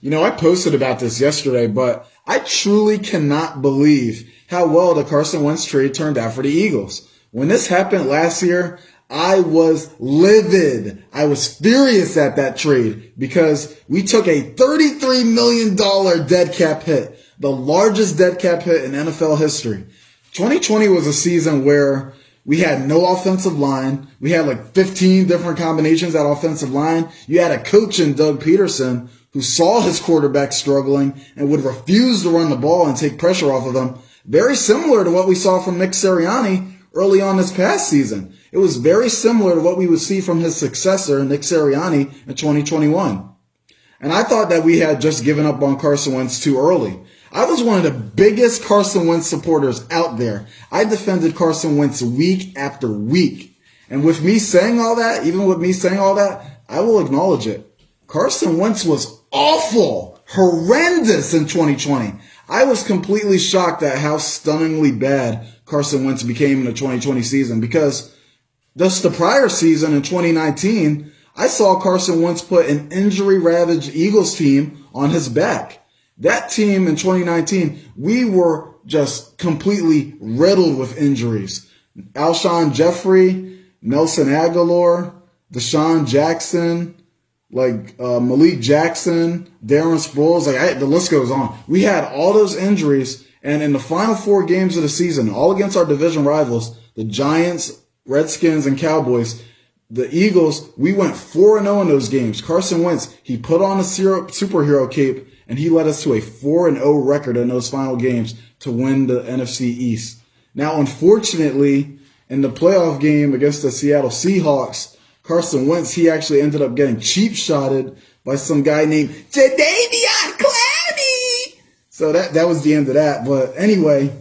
I posted about this yesterday, but I truly cannot believe how well the Carson Wentz trade turned out for the Eagles. When this happened last year, I was livid. I was furious at that trade because we took a $33 million dead cap hit, the largest dead cap hit in NFL history. 2020 was a season where we had no offensive line. We had like 15 different combinations at offensive line. You had a coach in Doug Peterson who saw his quarterback struggling and would refuse to run the ball and take pressure off of them. Very similar to what we saw from Nick Sirianni early on this past season. It was very similar to what we would see from his successor, Nick Sirianni, in 2021. And I thought that we had just given up on Carson Wentz too early. I was one of the biggest Carson Wentz supporters out there. I defended Carson Wentz week after week. And with me saying all that, even with me saying all that, I will acknowledge it. Carson Wentz was awful, horrendous in 2020. I was completely shocked at how stunningly bad Carson Wentz became in the 2020 season because just the prior season in 2019, I saw Carson Wentz put an injury-ravaged Eagles team on his back. That team in 2019, we were just completely riddled with injuries. Alshon Jeffrey, Nelson Aguilar, Deshaun Jackson, Malik Jackson, Darren Sproles, the list goes on. We had all those injuries, and in the final 4 games of the season, all against our division rivals, the Giants, Redskins, and Cowboys, the Eagles, we went 4-0 in those games. Carson Wentz, he put on a superhero cape, and he led us to a 4-0 record in those final games to win the NFC East. Now, unfortunately, in the playoff game against the Seattle Seahawks, Carson Wentz, he actually ended up getting cheap-shotted by some guy named Jadeveon Clowney. So that was the end of that. But anyway,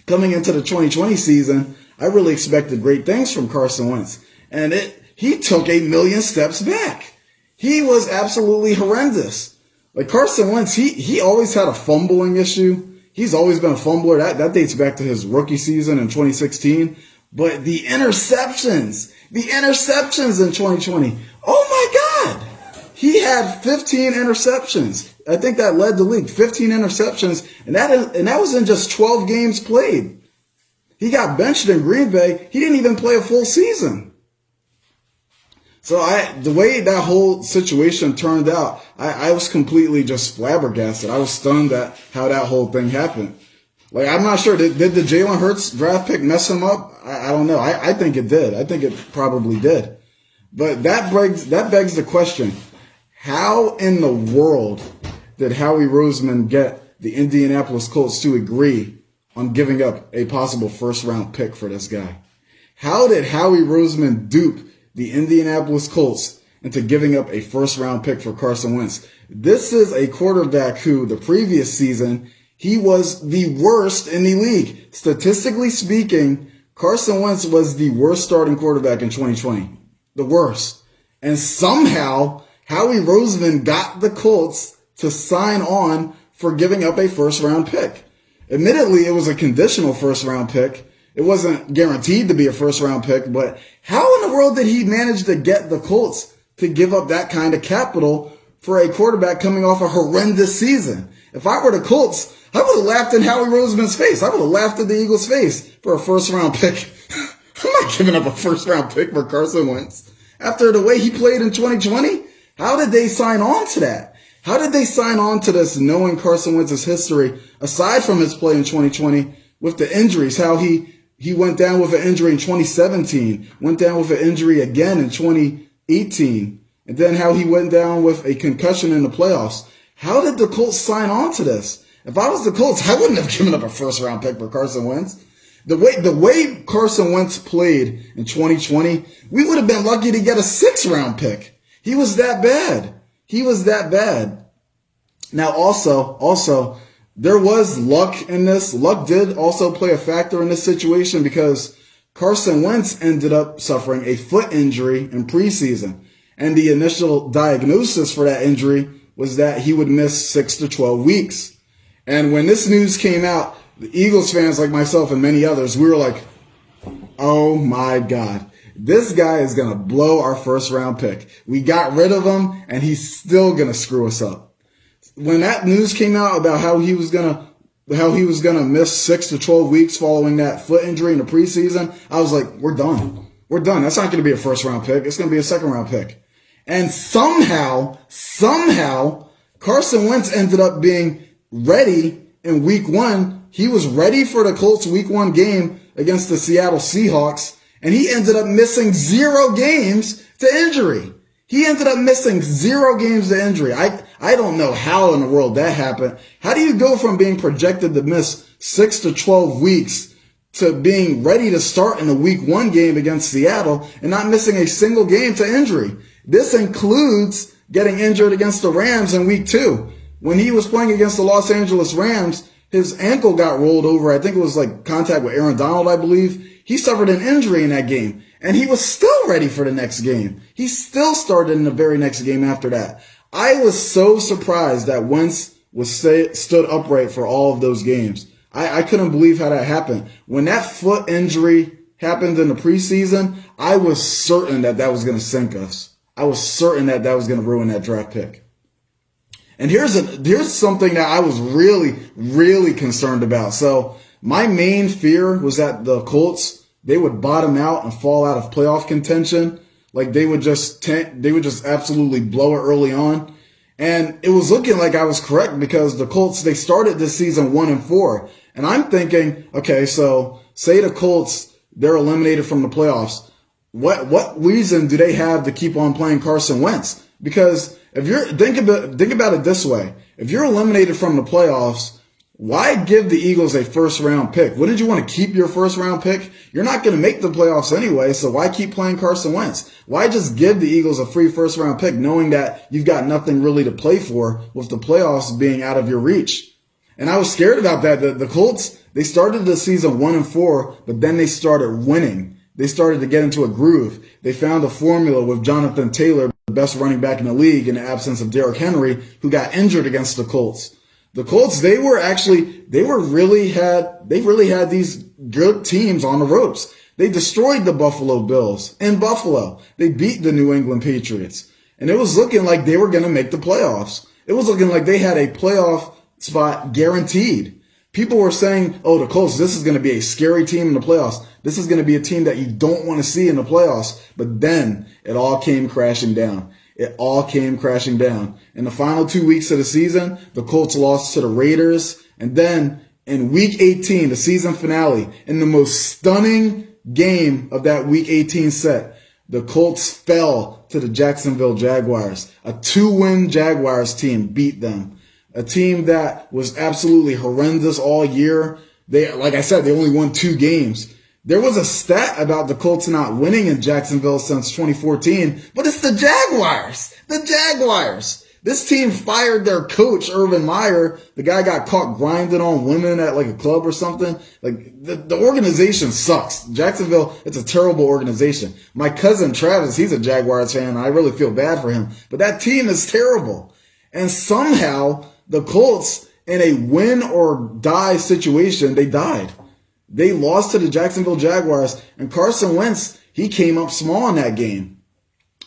coming into the 2020 season, I really expected great things from Carson Wentz. And he took a million steps back. He was absolutely horrendous. Like Carson Wentz, he always had a fumbling issue. He's always been a fumbler. That dates back to his rookie season in 2016. But the interceptions in 2020. Oh my God. He had 15 interceptions. I think that led the league. 15 interceptions. And that was in just 12 games played. He got benched in Green Bay. He didn't even play a full season. So the way that whole situation turned out, I was completely just flabbergasted. I was stunned at how that whole thing happened. I'm not sure. Did the Jalen Hurts draft pick mess him up? I don't know. I think it did. I think it probably did. But that begs the question, how in the world did Howie Roseman get the Indianapolis Colts to agree on giving up a possible first-round pick for this guy? How did Howie Roseman dupe the Indianapolis Colts into giving up a first-round pick for Carson Wentz? This is a quarterback who, the previous season, he was the worst in the league. Statistically speaking, Carson Wentz was the worst starting quarterback in 2020. The worst. And somehow, Howie Roseman got the Colts to sign on for giving up a first-round pick. Admittedly, it was a conditional first-round pick. It wasn't guaranteed to be a first-round pick, but how in the world did he manage to get the Colts to give up that kind of capital for a quarterback coming off a horrendous season? If I were the Colts, I would have laughed in Howie Roseman's face. I would have laughed in the Eagles' face for a first-round pick. I'm not giving up a first-round pick for Carson Wentz. After the way he played in 2020, how did they sign on to that? How did they sign on to this knowing Carson Wentz's history, aside from his play in 2020, with the injuries, how he went down with an injury in 2017, went down with an injury again in 2018, and then how he went down with a concussion in the playoffs. How did the Colts sign on to this? If I was the Colts, I wouldn't have given up a first-round pick for Carson Wentz. The way Carson Wentz played in 2020, we would have been lucky to get a 6th-round pick. He was that bad. He was that bad. Now, also, there was luck in this. Luck did also play a factor in this situation because Carson Wentz ended up suffering a foot injury in preseason. And the initial diagnosis for that injury was that he would miss 6 to 12 weeks. And when this news came out, the Eagles fans like myself and many others, we were like, oh my God, this guy is going to blow our first-round pick. We got rid of him, and he's still going to screw us up. when that news came out about how he was gonna miss 6 to 12 weeks following that foot injury in the preseason, I was like, we're done. We're done. That's not going to be a first round pick. It's going to be a second round pick. And somehow, Carson Wentz ended up being ready in week 1. He was ready for the Colts week 1 game against the Seattle Seahawks, and he ended up missing 0 games to injury. He ended up missing 0 games to injury. I don't know how in the world that happened. How do you go from being projected to miss 6 to 12 weeks to being ready to start in the week 1 game against Seattle and not missing a single game to injury? This includes getting injured against the Rams in week 2. When he was playing against the Los Angeles Rams, his ankle got rolled over. I think it was like contact with Aaron Donald, I believe. He suffered an injury in that game, and he was still ready for the next game. He still started in the very next game after that. I was so surprised that Wentz stood upright for all of those games. I couldn't believe how that happened. When that foot injury happened in the preseason, I was certain that was going to sink us. I was certain that was going to ruin that draft pick. And here's something that I was really, really concerned about. So my main fear was that the Colts, they would bottom out and fall out of playoff contention. Like they would just absolutely blow it early on. And it was looking like I was correct because the Colts, they started this season 1-4. And I'm thinking, okay, so say the Colts, they're eliminated from the playoffs. What reason do they have to keep on playing Carson Wentz? Because if you're think about it this way, if you're eliminated from the playoffs, why give the Eagles a first round pick? Wouldn't you want to keep your first round pick? You're not going to make the playoffs anyway, so why keep playing Carson Wentz? Why just give the Eagles a free first round pick knowing that you've got nothing really to play for with the playoffs being out of your reach? And I was scared about that. The Colts, they started the season 1-4, but then they started winning. They started to get into a groove. They found a formula with Jonathan Taylor, the best running back in the league in the absence of Derrick Henry, who got injured against the Colts. The Colts, they really had these good teams on the ropes. They destroyed the Buffalo Bills in Buffalo. They beat the New England Patriots. And it was looking like they were going to make the playoffs. It was looking like they had a playoff spot guaranteed. People were saying, oh, the Colts, this is going to be a scary team in the playoffs. This is going to be a team that you don't want to see in the playoffs. But then it all came crashing down. It all came crashing down. In the final 2 weeks of the season, the Colts lost to the Raiders. And then in week 18, the season finale, in the most stunning game of that week 18 set, the Colts fell to the Jacksonville Jaguars. A 2-win Jaguars team beat them. A team that was absolutely horrendous all year. Like I said, they only won 2 games. There was a stat about the Colts not winning in Jacksonville since 2014, but it's the Jaguars. The Jaguars. This team fired their coach, Urban Meyer. The guy got caught grinding on women at like a club or something. Like the organization sucks. Jacksonville, it's a terrible organization. My cousin Travis, he's a Jaguars fan, and I really feel bad for him. But that team is terrible. And somehow the Colts, in a win or die situation, they died. They lost to the Jacksonville Jaguars, and Carson Wentz, he came up small in that game.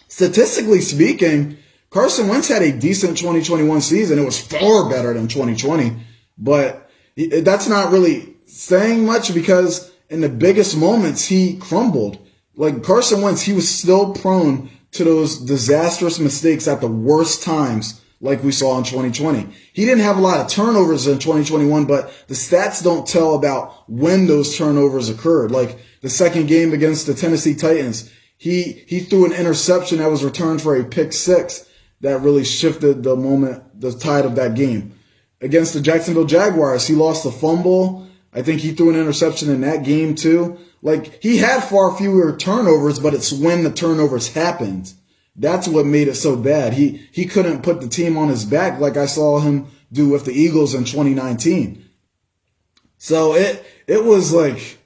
Statistically speaking, Carson Wentz had a decent 2021 season. It was far better than 2020, but that's not really saying much because in the biggest moments, he crumbled. Like Carson Wentz, he was still prone to those disastrous mistakes at the worst times, like we saw in 2020. He didn't have a lot of turnovers in 2021, but the stats don't tell about when those turnovers occurred. Like the second game against the Tennessee Titans, he threw an interception that was returned for a pick 6 that really shifted the tide of that game. Against the Jacksonville Jaguars, he lost a fumble. I think he threw an interception in that game too. Like he had far fewer turnovers, but it's when the turnovers happened. That's what made it so bad. He couldn't put the team on his back like I saw him do with the Eagles in 2019. So it was like,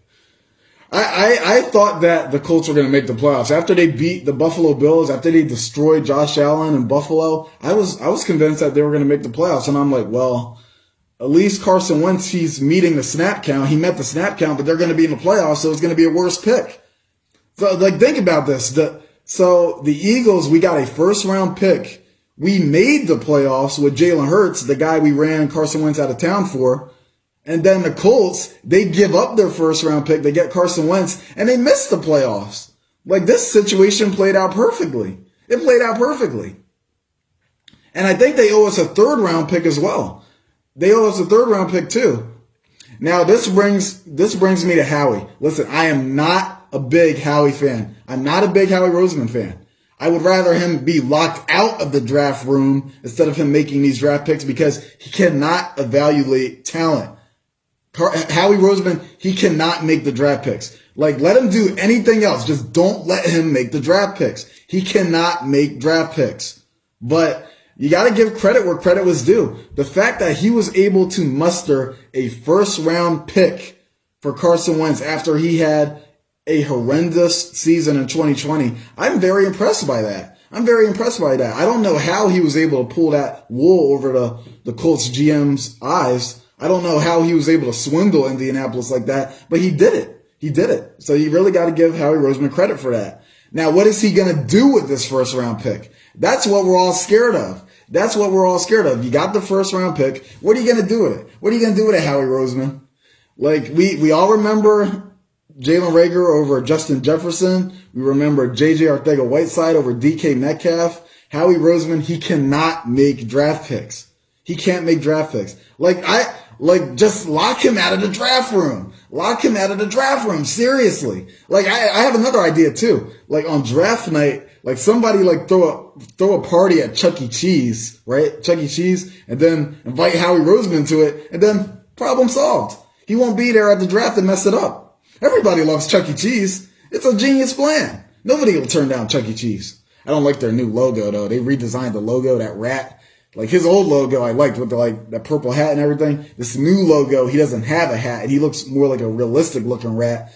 I thought that the Colts were going to make the playoffs. After they beat the Buffalo Bills, after they destroyed Josh Allen in Buffalo, I was convinced that they were going to make the playoffs. And I'm like, well, at least Carson Wentz, he's meeting the snap count. He met the snap count, but they're going to be in the playoffs, so it's going to be a worse pick. So, like, think about this. So the Eagles, we got a first-round pick We made the playoffs with Jalen Hurts, the guy we ran Carson Wentz out of town for. And then the Colts, they give up their first round pick. They get Carson Wentz and they miss the playoffs. Like, this situation played out perfectly. It played out perfectly. And I think they owe us a third round pick as well. They owe us a third round pick too. Now, this brings me to Howie. Listen, I am not a big Howie fan. I'm not a big Howie Roseman fan. I would rather him be locked out of the draft room instead of him making these draft picks because he cannot evaluate talent. Howie Roseman, he cannot make the draft picks. Like, let him do anything else. Just don't let him make the draft picks. He cannot make draft picks. But you got to give credit where credit was due. The fact that he was able to muster a first round pick for Carson Wentz after he had a horrendous season in 2020, I'm very impressed by that. I'm very impressed by that. I don't know how he was able to pull that wool over the Colts GM's eyes. I don't know how he was able to swindle Indianapolis like that, but he did it. He did it. So you really got to give Howie Roseman credit for that. Now, what is he going to do with this first round pick? That's what we're all scared of. That's what we're all scared of. You got the first round pick. What are you going to do with it? What are you going to do with it, Howie Roseman? Like, we all remember Jalen Reagor over Justin Jefferson. We remember J.J. Arcega-Whiteside over DK Metcalf. Howie Roseman, he cannot make draft picks. He can't make draft picks. Just lock him out of the draft room. Lock him out of the draft room. Seriously. Like, I have another idea too. Like, on draft night, like, somebody like throw a party at Chuck E. Cheese, right? Chuck E. Cheese, and then invite Howie Roseman to it, and then problem solved. He won't be there at the draft and mess it up. Everybody loves Chuck E. Cheese. It's a genius plan. Nobody will turn down Chuck E. Cheese. I don't like their new logo though. They redesigned the logo, that rat. Like, his old logo I liked with that purple hat and everything. This new logo, he doesn't have a hat and he looks more like a realistic looking rat.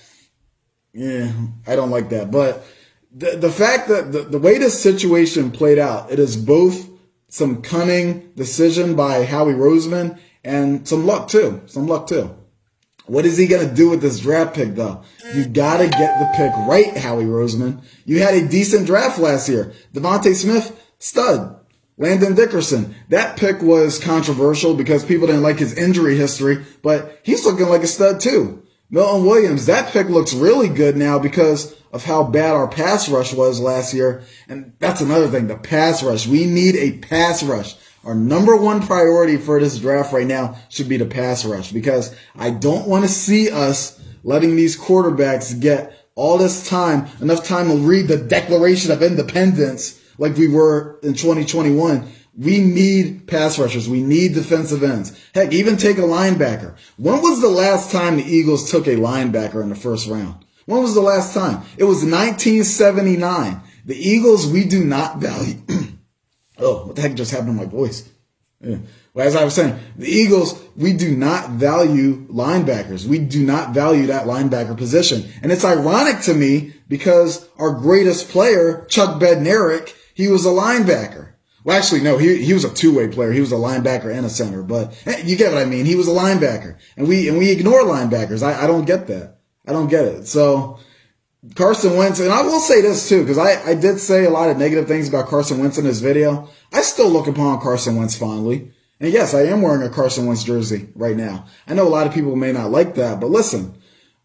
Yeah, I don't like that. But the fact that the way this situation played out, it is both some cunning decision by Howie Roseman and some luck too. What is he going to do with this draft pick though? You got to get the pick right, Howie Roseman. You had a decent draft last year. Devontae Smith, stud. Landon Dickerson, that pick was controversial because people didn't like his injury history, but he's looking like a stud too. Milton Williams, that pick looks really good now because of how bad our pass rush was last year. And that's another thing, the pass rush. We need a pass rush. Our number one priority for this draft right now should be the pass rush because I don't want to see us letting these quarterbacks get all this time, enough time to read the Declaration of Independence like we were in 2021. We need pass rushers. We need defensive ends. Heck, even take a linebacker. When was the last time the Eagles took a linebacker in the first round? When was the last time? It was 1979. The Eagles, we do not value. Oh, what the heck just happened to my voice? Yeah. Well, as I was saying, the Eagles, we do not value linebackers. We do not value that linebacker position. And it's ironic to me because our greatest player, Chuck Bednarik, he was a linebacker. Well, actually, no, he was a two-way player. He was a linebacker and a center, but you get what I mean. He was a linebacker, and we ignore linebackers. I don't get that. I don't get it. So Carson Wentz, and I will say this too, because I did say a lot of negative things about Carson Wentz in this video. I still look upon Carson Wentz fondly. And yes, I am wearing a Carson Wentz jersey right now. I know a lot of people may not like that, but listen,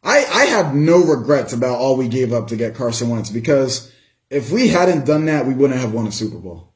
I have no regrets about all we gave up to get Carson Wentz because if we hadn't done that, we wouldn't have won a Super Bowl.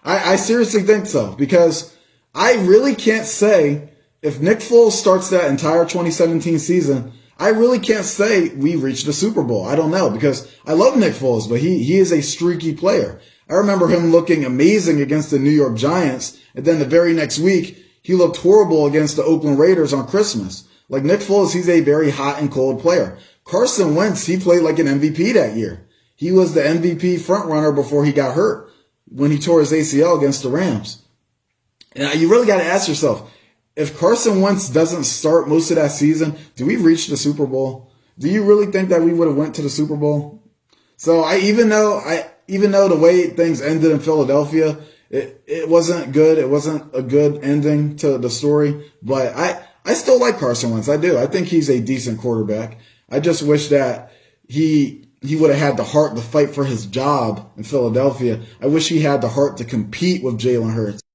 I seriously think so because I really can't say if Nick Foles starts that entire 2017 season, I really can't say we reached the Super Bowl. I don't know because I love Nick Foles, but he is a streaky player. I remember him looking amazing against the New York Giants, and then the very next week, he looked horrible against the Oakland Raiders on Christmas. Like Nick Foles, he's a very hot and cold player. Carson Wentz, he played like an MVP that year. He was the MVP frontrunner before he got hurt when he tore his ACL against the Rams. And you really got to ask yourself, if Carson Wentz doesn't start most of that season, do we reach the Super Bowl? Do you really think that we would have went to the Super Bowl? So even though the way things ended in Philadelphia, it wasn't good. It wasn't a good ending to the story. But I still like Carson Wentz. I do. I think he's a decent quarterback. I just wish that he he would have had the heart to fight for his job in Philadelphia. I wish he had the heart to compete with Jalen Hurts.